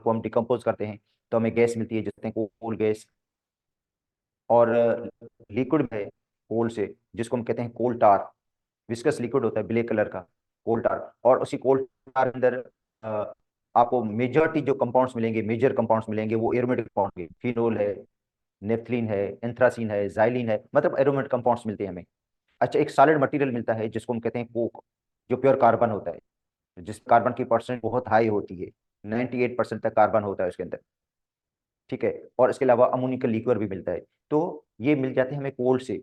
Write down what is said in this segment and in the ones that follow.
को हम डिकम्पोज करते हैं तो हमें गैस मिलती है, जिसमें कोल गैस। और लिक्विड है कोल से, जिसको हम कहते हैं कोल टार। विस्कस लिक्विड होता है ब्लैक कलर का, कोल टार। और उसी कोल टार के अंदर अ, आपको मेजॉरिटी जो कंपाउंड्स मिलेंगे, मेजर कंपाउंड्स मिलेंगे, वो एरोमेटिक कंपाउंड, फिनोल है, नेफ्थलीन है, एंथ्रासीन है, जाइलिन है, मतलब एरोमेटिक कंपाउंड्स मिलते हैं हमें। अच्छा, एक सॉलिड मटेरियल मिलता है जिसको हम कहते हैं कोक, जो प्योर कार्बन होता है, जिस कार्बन की परसेंट बहुत हाई होती है, 98% तक कार्बन होता है उसके अंदर। ठीक है। और इसके अलावा अमोनिया का लिक्विड भी मिलता है। तो ये मिल जाते हैं हमें कोल से,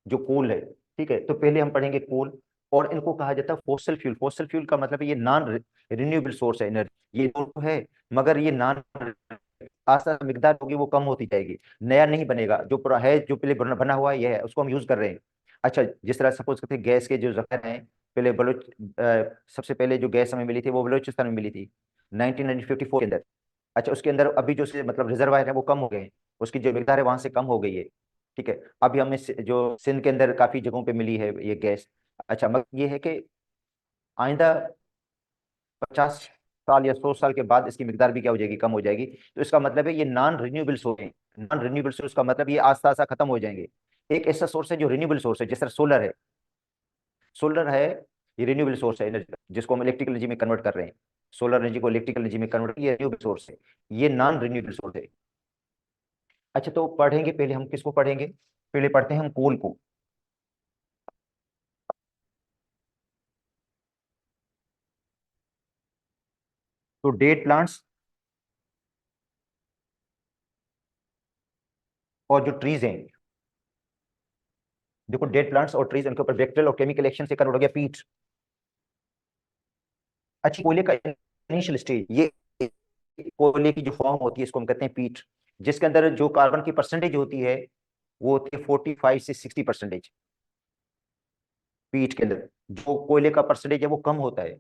जो कोल है। ठीक है, तो पहले हम पढ़ेंगे कोल। और इनको कहा जाता है फॉसिल फ्यूल। फॉसिल फ्यूल का मतलब है ये नॉन रिन्यूएबल सोर्स है एनर्जी। ये तो है, मगर ये नॉन, आस्ता मिकदार होगी वो कम होती जाएगी, नया नहीं बनेगा। जो है, जो पहले बना हुआ है ये है, उसको हम यूज कर रहे हैं। अच्छा, जिस तरह सपोज करते हैं गैस के जो जखर हैं, पहले सबसे पहले जो गैस हमें मिली थी वो बलूचिस्तान में मिली थी 1954 के अंदर। अच्छा, उसके अंदर अभी जो मतलब रिजर्वायर है वो कम हो गए हैं, उसकी जो मिकदार है वहां से कम हो गई है। ठीक है। अभी हमें जो सिंध के अंदर काफी जगहों पे मिली है ये गैस। अच्छा, मगर ये है कि आइंदा 50 साल या 100 साल के बाद इसकी मिकदार भी क्या हो जाएगी, कम हो जाएगी। तो इसका मतलब है ये नॉन रिन्यूएबल सोर्स है। नॉन रिन्यूएबल सोर्स का मतलब ये आस्ता आस्ता खत्म हो जाएंगे। एक ऐसा सोर्स है जो रिन्यूएबल सोर्स है, जिस तरह सोलर है। सोलर है, ये रिन्यूएबल सोर्स है एनर्जी, जिसको हम इलेक्ट्रिकल एनर्जी में कन्वर्ट कर रहे हैं। सोलर एनर्जी को इलेक्ट्रिकल एनर्जी में कन्वर्ट, ये रिन्यूएबल सोर्स है, ये नॉन रिन्यूएबल सोर्स है। अच्छा, तो पढ़ेंगे पहले हम किसको पढ़ेंगे, पहले पढ़ते हैं हम कोल को। तो डेट प्लांट्स और जो ट्रीज हैं, देखो डेड प्लांट्स और ट्रीज, उनके ऊपर बैक्टीरियल और केमिकल एक्शन से कन्वर्ट हो गया पीट। अच्छी, कोयले का इनिशियल स्टेज, ये कोयले की जो फॉर्म होती है इसको हम कहते हैं पीट, जिसके अंदर जो कार्बन की परसेंटेज होती है वो होती है 45 से 60%। पीट के अंदर जो कोयले का परसेंटेज है वो कम होता है।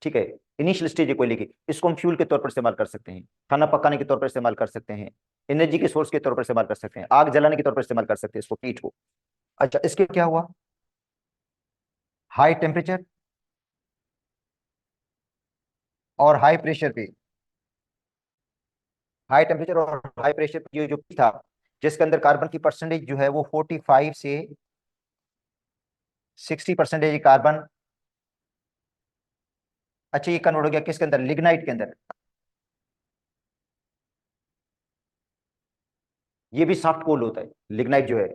ठीक है। इनिशियल स्टेज है कोयले की, इसको हम फ्यूल के तौर पर इस्तेमाल कर सकते हैं, खाना पकाने के तौर पर इस्तेमाल कर सकते हैं, एनर्जी के सोर्स के तौर पर इस्तेमाल कर सकते हैं, आग जलाने के तौर पर इस्तेमाल कर सकते हैं इसको, पीट को। अच्छा, इसके क्या हुआ, हाई टेम्परेचर और हाई प्रेशर पे, हाई टेम्परेचर और हाई प्रेशर पे ये जो था, जिसके अंदर कार्बन की परसेंटेज जो है वो 45 से 60% कार्बन। अच्छा, ये कन्वर्ट हो गया किसके अंदर, लिग्नाइट के अंदर। ये भी सॉफ्ट कोल होता है लिग्नाइट जो है,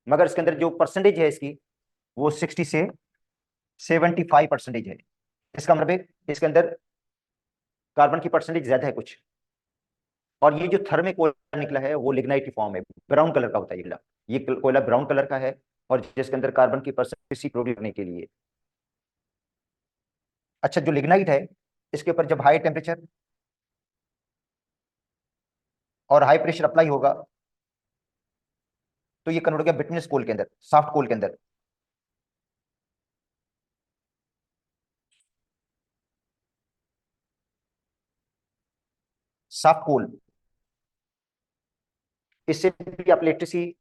मगर इसके अंदर जो परसेंटेज है इसकी, वो 60 से 75% है। इसका मतलब है इसके अंदर कार्बन की परसेंटेज ज्यादा है कुछ। और ये जो थर्मे कोयला निकला है वो लिग्नाइट की फॉर्म है, ब्राउन कलर का होता है ये कोयला। ये कोयला ब्राउन कलर का है, और जिसके अंदर कार्बन की परसेंटेज प्रोड्यूस करने के लिए। अच्छा, जो लिग्नाइट है, इसके ऊपर जब हाई टेम्परेचर और हाई प्रेशर अप्लाई होगा तो ये कन्वर्ट हो गया बिटमस कोल के अंदर, सॉफ्ट कोल के अंदर। सॉफ्ट कोल, इससे भी आप इलेक्ट्रिसिटी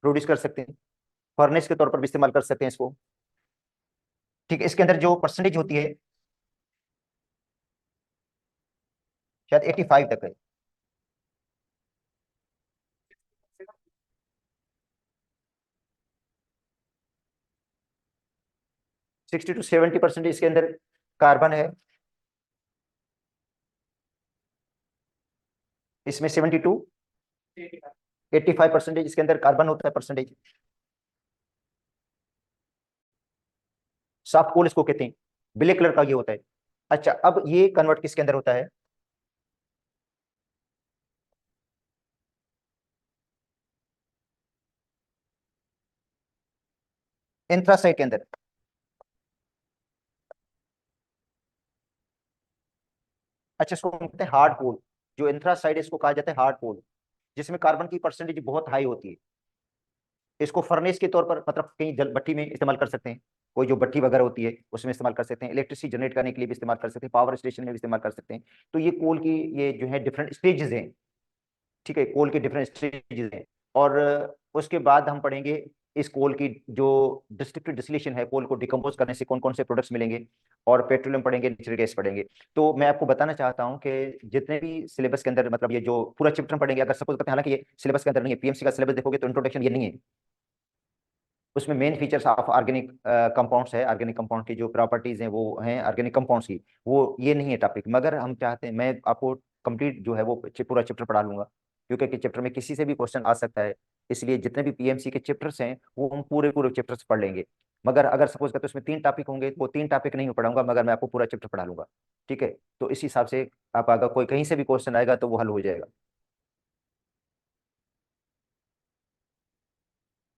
प्रोड्यूस कर सकते हैं, फर्नेस के तौर पर भी इस्तेमाल कर सकते हैं इसको। ठीक है, इसके अंदर जो परसेंटेज होती है शायद 85 तक है। 60 to 70% इसके अंदर कार्बन है, इसमें 72 85% इसके अंदर कार्बन होता है परसेंटेज। सॉफ्ट कोल इसको कहते हैं, ब्लैक कलर का ये होता है। अच्छा, अब ये कन्वर्ट किसके अंदर होता है, एंथ्रासाइट के अंदर। अच्छा, इसको हम कहते हैं हार्ड कोल। जो एंथ्रासाइड है इसको कहा जाता है हार्ड कोल, जिसमें कार्बन की परसेंटेज बहुत हाई होती है। इसको फर्नेस के तौर पर, मतलब कहीं जल भट्टी में इस्तेमाल कर सकते हैं, कोई जो भट्टी वगैरह होती है उसमें इस्तेमाल कर सकते हैं, इलेक्ट्रिसिटी जनरेट करने के लिए भी इस्तेमाल कर सकते हैं, पावर स्टेशन में भी इस्तेमाल कर सकते हैं। तो ये कोल की ये जो है डिफरेंट स्टेजेस हैं। ठीक है, कोल के डिफरेंट स्टेजेस हैं। और उसके बाद हम पढ़ेंगे इस कोल की जो डिस्ट्रिक्टिव डिस्टिलेशन है, कोल को डिकम्पोज करने से कौन कौन से प्रोडक्ट्स मिलेंगे, और पेट्रोलियम पढ़ेंगे, नेचुरल गैस पढ़ेंगे। तो मैं आपको बताना चाहता हूँ कि जितने भी सिलेबस के अंदर, मतलब ये जो पूरा चैप्टर पढ़ेंगे, अगर सपोज करते हैं, हालांकि ये सिलेबस के अंदर नहीं है, पीएमसी का सिलेबस देखोगे तो इंट्रोडक्शन ये नहीं है, उसमें main features of organic compounds है, ऑर्गेनिक कंपाउंड की जो प्रॉपर्टीज हैं वो हैं ऑर्गेनिक कंपाउंड्स की, वो ये नहीं है टॉपिक। मगर हम चाहते हैं, मैं आपको कंप्लीट जो है वो पूरा चैप्टर पढ़ा लूंगा, क्योंकि चैप्टर में किसी से भी क्वेश्चन आ सकता है, इसलिए जितने भी पीएमसी के चैप्टर्स हैं वो हम पूरे पूरे चैप्टर्स पढ़ लेंगे। मगर अगर सपोज करते हैं उसमें 3 टॉपिक होंगे, तो वो 3 टॉपिक नहीं पढ़ाऊंगा, मगर मैं आपको पूरा चैप्टर पढ़ा लूंगा। ठीक है, तो इस हिसाब से आप, अगर कोई कहीं से भी क्वेश्चन आएगा तो वो हल हो जाएगा।